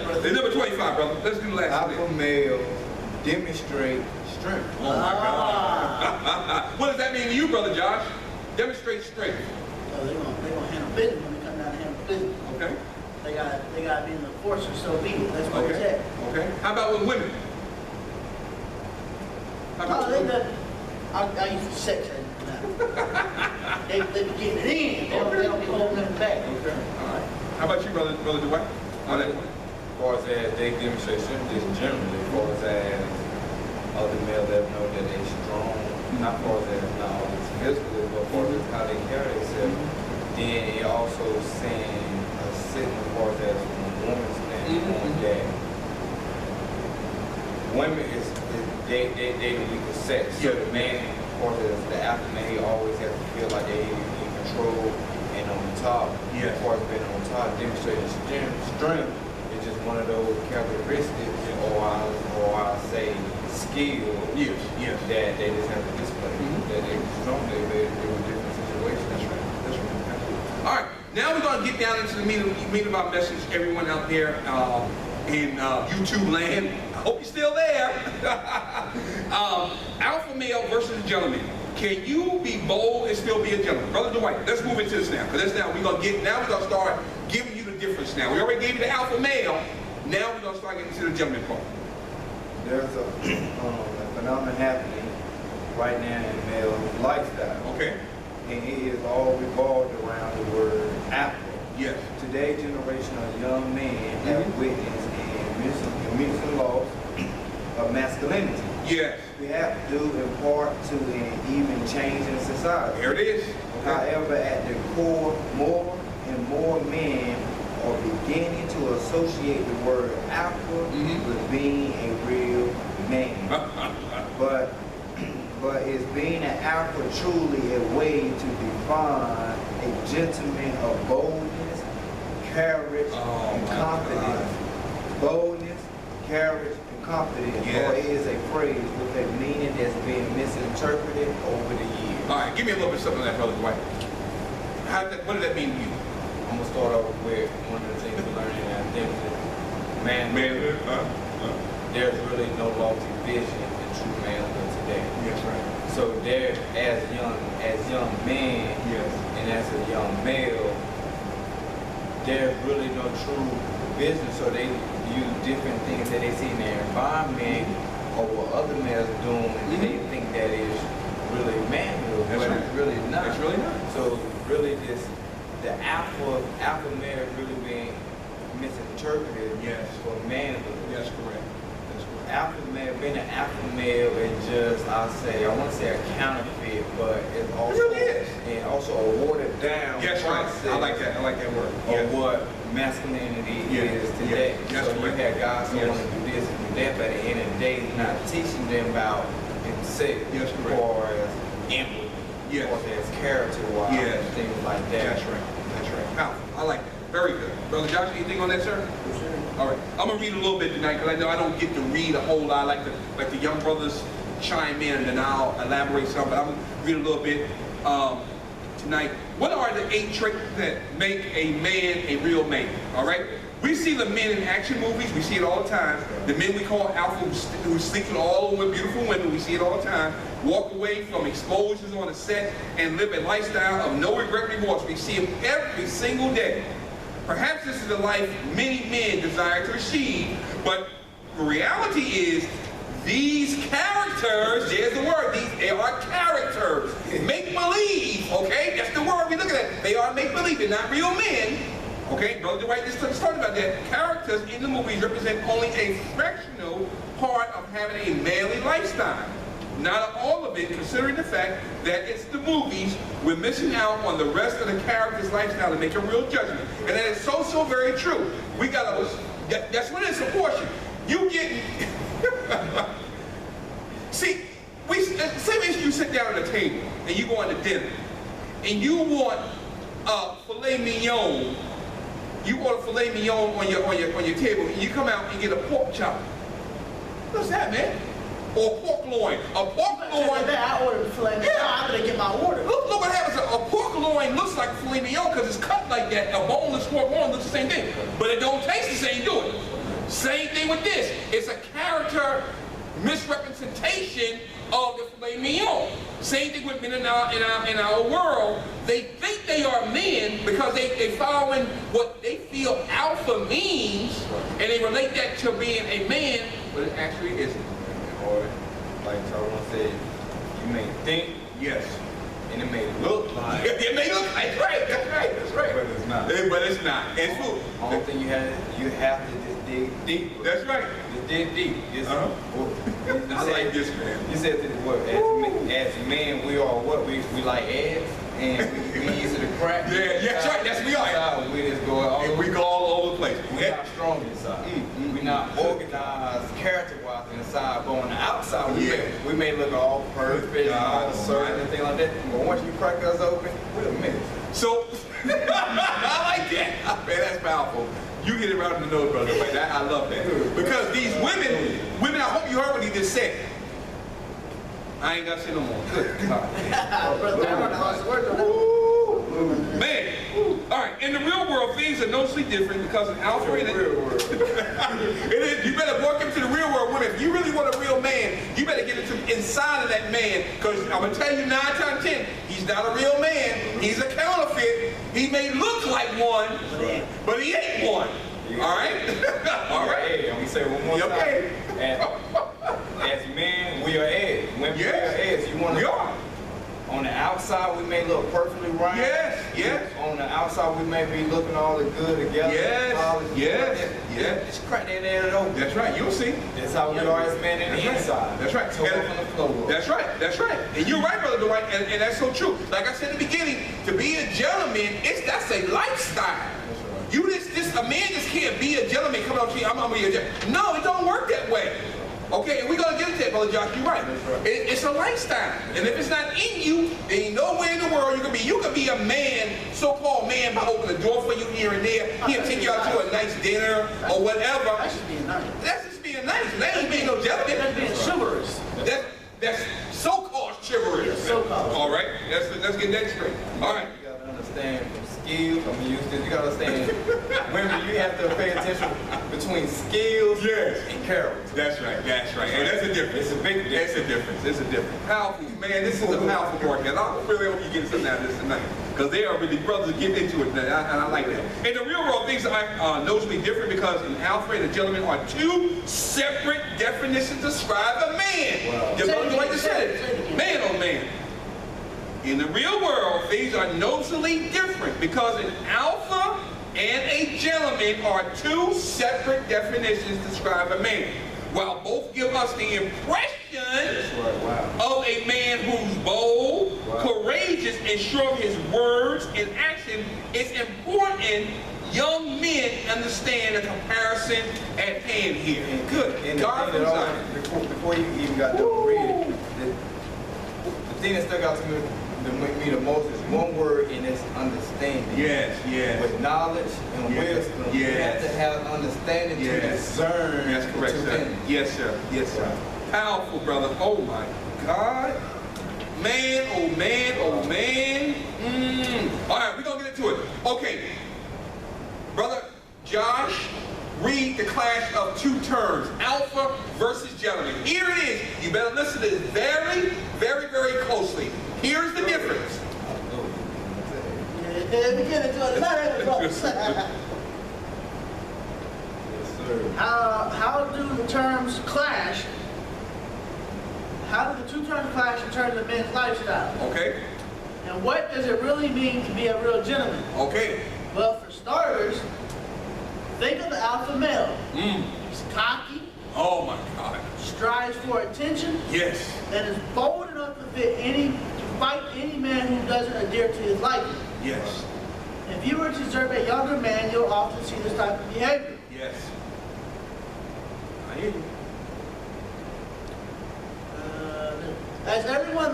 brother. It's number 25, brother. Let's do the last one. Alpha male demonstrate strength. Oh my God. What does that mean to you, brother Josh? Demonstrate strength. Oh, they're gonna handle business when they come down to handle business. Okay. They gotta be in the force or so be it. That's what it's at. Okay. How about with women? How about with women? I use the sex now. they be getting it in. They don't be holding them back. Okay. All right. How about you, brother Dwight? On that one. As far as they demonstrate strength, just generally, as far as other males that know that they're strong, not far as not always physically, but far as how they carry themselves. Then it also saying a signal far as from a woman's standpoint that women is they the weaker sex. So the man, far as the alpha man, he always has to feel like they in control and on top. Yeah. As far as being on top, demonstrating strength is just one of those characteristics, or I say skill. Yes. That they just have to display. That they're strong. They're in different situations. That's right. All right. Now we're going to get down into the meat of our message. Everyone out there in YouTube land, I hope you're still there. Alpha male versus a gentleman. Can you be bold and still be a gentleman? Brother Dwight, let's move into this now. Because we're going to start giving you the difference now. We already gave you the alpha male. Now we're going to start getting to the gentleman part. There's a phenomenon happening right now in male lifestyle. Okay. And it is all revolved around the word alpha. Yes. Today's generation of young men have witnessed a missing loss of masculinity. Yes. We have to do in part to an even change in society. There it is. Okay. However, at the core, more and more men are beginning to associate the word alpha with being a real man. But is being an alpha truly a way to define a gentleman of boldness, courage, and confidence? Boldness, courage, and confidence. Yes. Or it is a phrase with a meaning that's been misinterpreted over the years. All right, give me a little bit of something on that, Brother Dwight. What did that mean to you? I'm going to start off with one of the things we learned in identity. Manhood. There's really no lofty vision in true manhood today. That's right. So there, as young men, and as a young male, there's really no true vision. So they use different things that they see in their environment or what other males are doing, and they think that is really manhood, but it's really not. It's really not. So really, the alpha male really being misinterpreted for manhood. That's correct. Alpha male, being an alpha male is just, I want to say a counterfeit, but it's also, it really is. And also a watered down Yes, right. I like that word. Of what masculinity is today. So you have guys who want to do this and do that, but at the end of the day, it's not teaching them about themselves, or as empathy, or as character-wise, things like that. That's right. Powerful. I like that. Very good. Brother Josh, anything on that, sir? All right. I'm going to read a little bit tonight because I know I don't get to read a whole lot. I like the young brothers chime in and I'll elaborate some, but I'm going to read a little bit tonight. What are the 8 traits that make a man a real man? All right? We see the men in action movies. We see it all the time. The men we call alpha who sleep with all over beautiful women. We see it all the time. Walk away from exposures on the set and live a lifestyle of no regret remorse. We see them every single day. Perhaps this is the life many men desire to achieve, but the reality is these characters, there's the word, they are characters. Make believe, okay? That's the word we look at. They are make believe, they're not real men. Okay, Brother Dwight just talked about that. Characters in the movies represent only a fractional part of having a manly lifestyle. Not all of it, considering the fact that it's the movies, we're missing out on the rest of the character's lifestyle to make a real judgment. And that is so very true. We gotta, that's when it's a portion. You get, see, say you sit down at a table and you go on to dinner and you want filet mignon. You order filet mignon on your table and you come out and get a pork chop. What's that, man? Or pork loin. A pork loin. I ordered filet mignon. I'm gonna get my order. Look what happens. A pork loin looks like filet mignon because it's cut like that. A boneless pork loin looks the same thing, but it don't taste the same, do it? Same thing with this. It's a character misrepresentation of the filet mignon. Same thing with men in our world. They think they are men because they following what they feel alpha means, and they relate that to being a man, but it actually isn't. Or, like Tyrone said, you may think, Yes. and it may look like, It may look like, that's right. but it's not. But it's not. It's food. Only thing you have to just dig deep. That's right. Just dig deep. Just, I like this, man. You said that what, as men, we are what? We like eggs, and we easy to crack. Yeah, that's right. That's we are. Inside, we just go all And we go all over the place. We're not strong inside. We're not organized character-wise inside, but on the outside, we may look all perfect, and all certain and things like that. But once you crack us open, wait a minute. So, I like that. Man, that's powerful. You hit it right in the nose, brother. Like that, I love that. Because these women, I hope you heard what he just said. I ain't gotta say no more. Good. All right. Man. All right. In the real world, things are noticeably different because in alpha and you better work into the real world, women. If you really want a real man, you better get into inside of that man. Because I'm gonna tell you 9 times 10, he's not a real man. He's a counterfeit. He may look like one, but he ain't one. All right. All right. Hey, I'm gonna say one more time. Okay. As men, we are eggs. Women, we are eggs. We are. On the outside, we may look perfectly right. Yes. On the outside, we may be looking all good together. Yes. Just crack that air open. That's right. You'll see. That's how we are as men in the inside. That's right. Toe up on the floor. That's right. And you're right, Brother Dwight, and that's so true. Like I said in the beginning, to be a gentleman, that's a lifestyle. You a man just can't be a gentleman. Come on, I'm gonna be a gentleman. No, it don't work that way. Okay, and we're gonna get into that, Brother Josh. You're right. It's a lifestyle, and if it's not in you, there ain't nowhere in the world you can be. You can be a man, so-called man, by opening the door for you here and there. He'll take you out to a nice dinner or whatever. That's just being nice. That's just being nice. That ain't being no gentleman. That's being chivalrous. That's so-called chivalry. So-called. All right, let's get that straight. All right. You gotta understand from skills. I'm gonna use this. You gotta understand, women. You have to pay attention between skills and character. That's right. And that's a difference. It's a big difference. It's a difference. Powerful, man. This is a powerful broadcast. I really hope you get something out of this tonight, because they are really brothers get into it, and I like that. In the real world, things are noticeably different because in alpha and a gentleman are 2 separate definitions to describe a man. Wow. The brother Dwight just said it. Man on man. In the real world, things are noticeably different because an alpha and a gentleman are 2 separate definitions to describe a man. While both give us the impression of a man who's bold, courageous, and sure of his words and action, it's important young men understand the comparison at hand here. Good. And God from Zion. before you even got to read it, the thing that stuck out to me the most is one word, and it's understanding. Yes. With knowledge and wisdom, you have to have understanding to discern. That's correct, sir. Yes, sir. Powerful, brother. Oh my God. Man, oh man. All right, we're gonna get into it. Okay, brother Josh, read the clash of 2 terms, alpha versus gentleman. Here it is. You better listen to this very, very, very closely. Here's the difference. We get into it. How do the terms clash? How do the 2 terms clash in terms of men's lifestyle? Okay. And what does it really mean to be a real gentleman? Okay. Well, for starters, think of the alpha male. He's cocky. Oh my God. Strives for attention. Yes. And is bold enough to fight any man who doesn't adhere to his liking. Yes. If you were to observe a younger man, you'll often see this type of behavior. Yes. I hear you. As everyone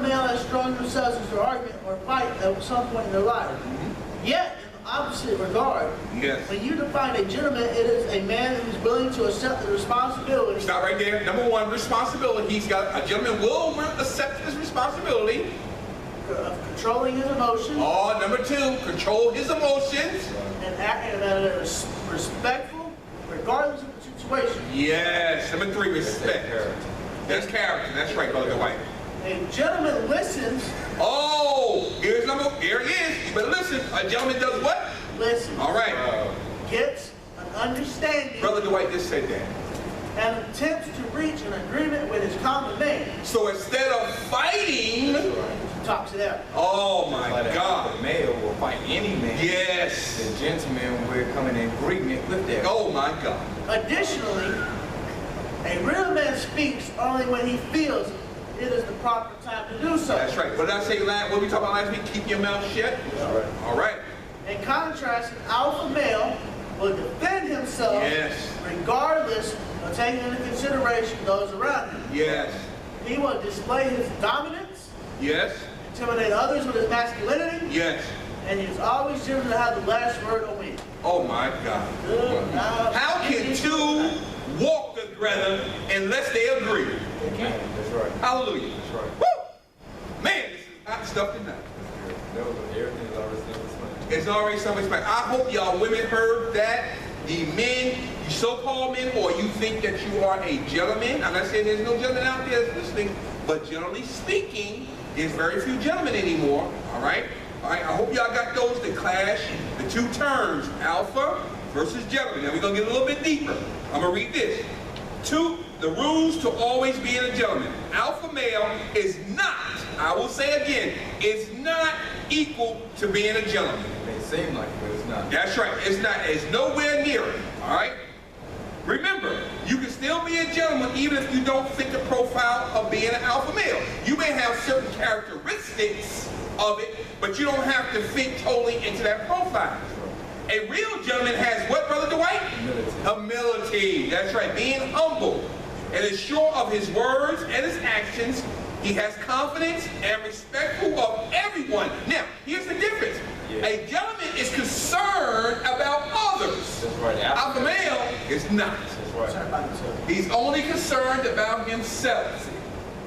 male has strong themselves into argument or fight at some point in their life. Yet, in the opposite regard, when you define a gentleman, it is a man who's willing to accept the responsibility. Stop right there. Number 1, responsibility. A gentleman will accept his responsibility of controlling his emotions. Number 2, control his emotions. And act in a manner that respectful, regardless of the situation. Yes. Number 3, respect. That's character. That's right, Brother Dwight. A gentleman listens. Oh, here it is. You better listen. A gentleman does what? Listens. All right. Gets an understanding. Brother Dwight just said that. And attempts to reach an agreement with his common mate. So instead of fighting, talks it out. Oh my God. The male will fight any man. Yes. The gentleman will come in agreement with that. Oh my God. Additionally, a real man speaks only when he feels it is the proper time to do so. That's right. What did I say what we talked about last week? Keep your mouth shut? All right. All right. In contrast, an alpha male will defend himself regardless of taking into consideration those around him. Yes. He will display his dominance. Yes. Intimidate others with his masculinity. Yes. And he's always driven to have the last word on me. Oh my God. How can two walk together unless they agree? They can't. That's right. Hallelujah. That's right. Woo! Man, this is hot stuff tonight. Everything is already self-explanatory. It's already self-explanatory. I hope y'all women heard that. The men, you so-called men, or you think that you are a gentleman. I'm not saying there's no gentleman out there listening, but generally speaking, there's very few gentlemen anymore. All right? All right, I hope y'all got those that clash the two terms, alpha versus gentleman. Now we're going to get a little bit deeper. I'm going to read this. The rules to always being a gentleman. Alpha male is not, I will say again, is not equal to being a gentleman. It may seem like it, but it's not. That's right. It's not. It's nowhere near it. All right? Remember, you can still be a gentleman even if you don't fit the profile of being an alpha male. You may have certain characteristics of it, but you don't have to fit totally into that profile. A real gentleman has what, Brother Dwight? Humility. Humility. That's right. Being humble and is sure of his words and his actions. He has confidence and respectful of everyone. Now, here's the difference. Yeah. A gentleman is concerned about others. That's right. Alpha male is not. That's right. He's only concerned about himself.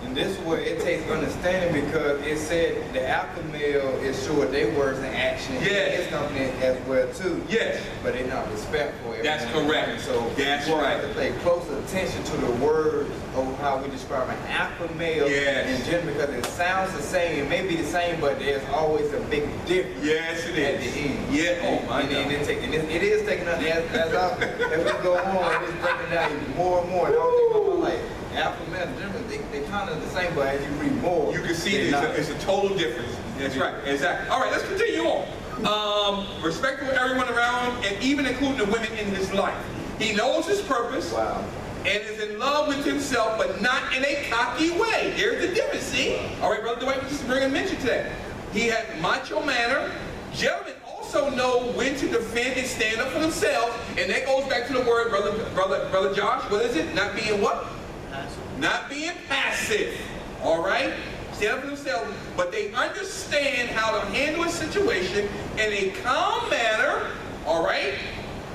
And this is where it takes understanding, because it said the alpha male is sure of their words and actions. Yes. His company as well too. Yes. But they're not respectful. That's correct. So that's you right. have to pay close attention to the words of how we describe an alpha male Yes. in general, because it sounds the same. It may be the same, but there's always a big difference. Yes, it At is. the end. Yeah. Oh my And God. it is taking up as we go on, it is breaking down even more and more. And I was thinking about like alpha male and general, they kind of the same, but as you read more, You can see it's a total difference. That's right. Exactly. All right, let's continue on. Respectful of everyone around, and even including the women in his life. He knows his purpose. Wow. And is in love with himself, but not in a cocky way. There's the difference, see? All right, Brother Dwight, just bring a mention to that. He has macho manner. Gentlemen also know when to defend and stand up for themselves. And that goes back to the word, Brother Josh, what is it? Not being what? Passive. Not being passive. All right? Stand up for themselves. But they understand how to handle a situation in a calm manner, all right?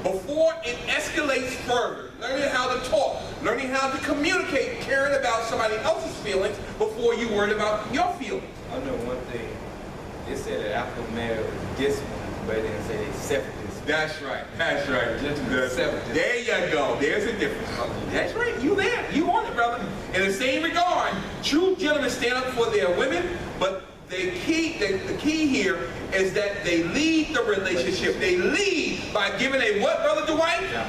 Before it escalates further. Learning how to talk, learning how to communicate, caring about somebody else's feelings before you worried about your feelings. I know one thing. It said that alpha male is disciplined, but it didn't say they separatists. That's right. That's right. Gentlemen, separatists. There you go. There's a difference. That's right. You there. You on it, brother. In the same regard, true gentlemen stand up for their women, but the key here is that they lead the relationship. They lead by giving a what, Brother Dwight? Yeah.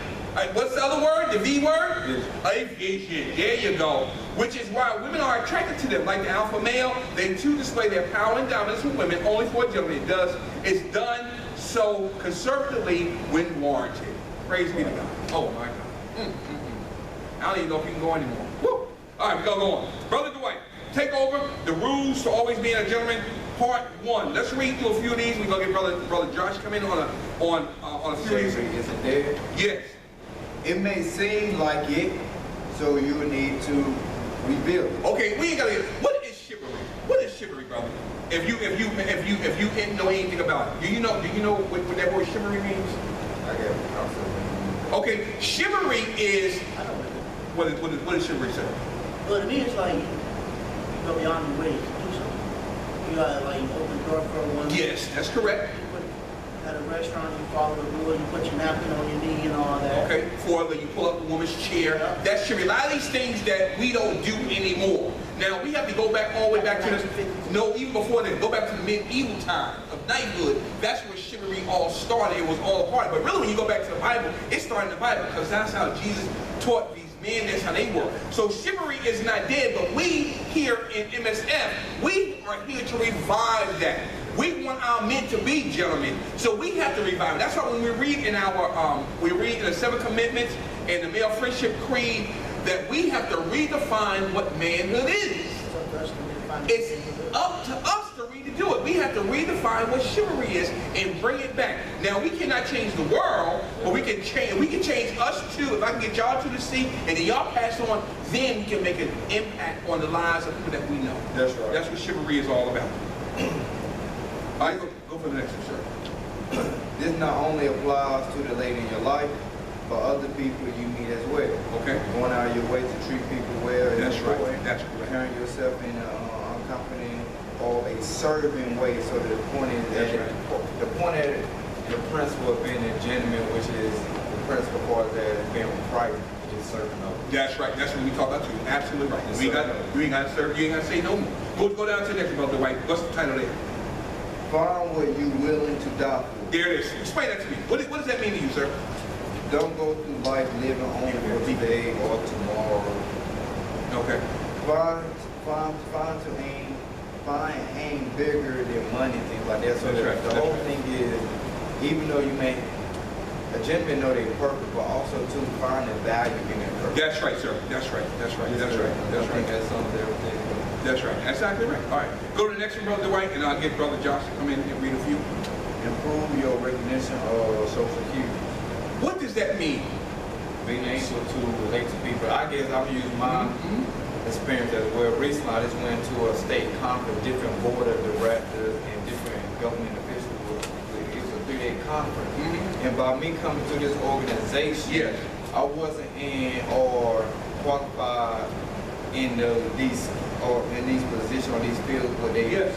What's the other word? The V word? Vision. A vision. There you go. Which is why women are attracted to them. Like the alpha male, they too display their power and dominance with women only for a gentleman. It's done so conservatively when warranted. Praise be to God. Oh my God. I don't even know if you can go anymore. Woo. All right, we're going to go on. Brother Dwight, take over the rules to always being a gentleman. Part 1. Let's read through a few of these. We're going to get Brother Josh come in on a few of these. Is it there? Yes. It may seem like it, so you need to rebuild it. Okay, we ain't gotta get. What is chivalry? What is chivalry, brother? If you didn't know anything about it, do you know what that word chivalry means? I got it. Okay, chivalry is I know what it is. what is chivalry say? Well, to me, it's like you go beyond your ways to do something. You gotta like open the door for one. Yes, that's correct. at a restaurant, you follow the rule, you put your napkin on your knee and all that. Okay, forever, you pull up the woman's chair. Yeah. That's chivalry. A lot of these things that we don't do anymore. Now, we have to go back all the way back to this, no, even before then, go back to the medieval time of knighthood. That's where chivalry all started. It was all a part. But really, when you go back to the Bible, it started in the Bible because that's how Jesus taught these men, that's how they work. So chivalry is not dead, but we here in MSF, we are here to revive that. We want our men to be gentlemen, so we have to revive it. That's why when we read in our, we read in the 7 Commandments and the Male Friendship Creed, that we have to redefine what manhood is. It's up to us to do it. We have to redefine what chivalry is and bring it back. Now, we cannot change the world, but we can change us too. If I can get y'all to the seat and then y'all pass on, then we can make an impact on the lives of people that we know. That's right. That's what chivalry is all about. All right, go for the next one, sir. This not only applies to the lady in your life, but other people you meet as well. Okay. Going out of your way to treat people well. That's right. That's correct. Carrying yourself in an uncomfortable or a serving way. So the point is that the point of the principle of being a gentleman, which is the principle part that being with Christ, which is serving others. That's right. That's what we talk about too. Absolutely right. You ain't got to serve. You ain't got to say no more. Go down to the next one, Brother White. What's the title there? Find what you willing to die for. There it is. Explain that to me. What does that mean to you, sir? Don't go through life living only for today or tomorrow. Okay. Find aim bigger than money, things like that. So the whole thing is, even though you may, a gentleman know their purpose, but also to find the value in their purpose. That's right, sir. That's right. That's right. That's right. That's right. That sums everything. That's right. That's exactly right. All right. Go to the next one, Brother White, and I'll get Brother Josh to come in and read a few. Improve your recognition of social cues. What does that mean? Being able to relate to people. I guess I'm using my experience as well. Recently, I just went to a state conference, different board of directors and different government officials. It was a 3-day conference. And by me coming to this organization, I wasn't in or qualified in these positions or these fields where they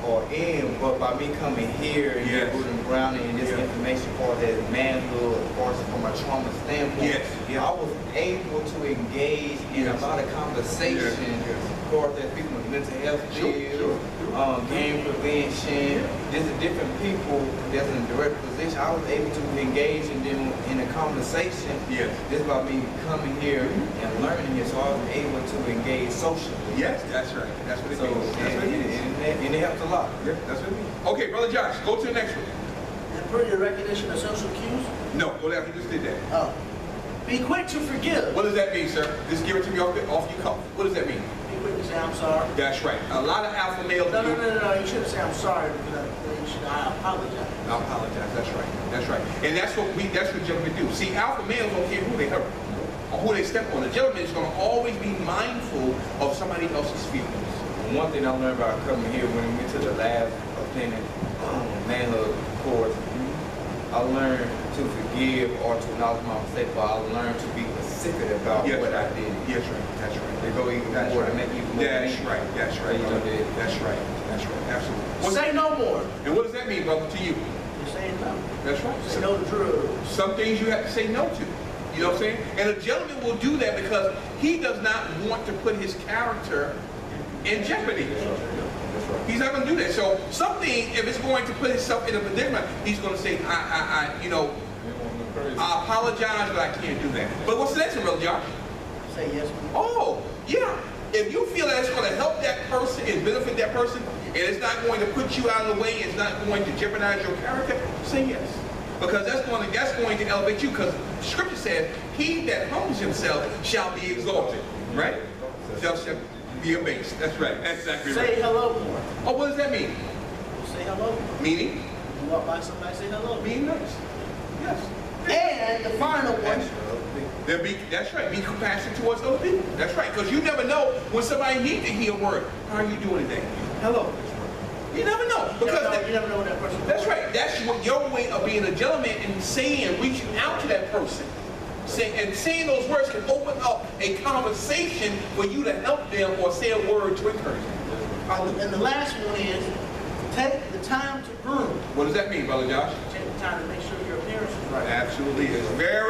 are in, but by me coming here and getting grounded in this information for that manhood, of course, from a trauma standpoint, I was able to engage in a lot of conversation, of course, that people with mental health field, game prevention. There's different people that's in a direct position. I was able to engage in them in a conversation. This by me coming here and learning here, so I was able to engage socially. Yes, that's right. That's what it means. That's what it means. And it helps a lot. Yeah, that's what it means. Okay, Brother Josh, go to the next one. Improve your recognition of social cues. No, go down. He just did that. Oh. Be quick to forgive. What does that mean, sir? Just give it to me off your cuff. What does that mean? Be quick to say I'm sorry. That's right. A lot of alpha males No. You shouldn't say I'm sorry because you should. I apologize. I apologize. That's right. That's right. And that's what gentlemen do. See, alpha males don't care who they hurt or who they step on. The gentleman is going to always be mindful of somebody else's feelings. One thing I learned about coming here when we went to the lab opinion manhood course, I learned to forgive or to acknowledge my mistake, but I learned to be specific about what I did. Yes, right. That's right. To go even more, to make even more. That's right. That's right. That's right. That's right. Absolutely. Say no more. And what does that mean, brother, to you? You're saying no. That's right. Say no to drugs. Some things you have to say no to. You know what I'm saying? And a gentleman will do that because he does not want to put his character in jeopardy. He's not going to do that. So something, if it's going to put himself in a predicament, he's going to say, I apologize, but I can't do that. But what's the next one, Brother Josh? Say yes. Oh, yeah. If you feel that it's going to help that person and benefit that person, and it's not going to put you out of the way, it's not going to jeopardize your character, say yes. Because that's going to elevate you. Because Scripture says, he that humbles himself shall be exalted. Right? Shall be abased. That's right. That's exactly right. Say hello more. Oh, what does that mean? Say hello. Meaning? You walk by somebody, say hello. Being nice. Yes. And the final one. That's right. Be compassionate towards other people. That's right. Because you never know when somebody needs to hear a word. How are you doing today? Hello. You never know. Because you never know what that person. That's right. That's what your way of being a gentleman and saying, reaching out to that person. Saying those words can open up a conversation for you to help them or say a word to encourage them. And the last one is Take the time to groom. What does that mean, Brother Josh? Take the time to make sure your appearance is right. Absolutely. It's very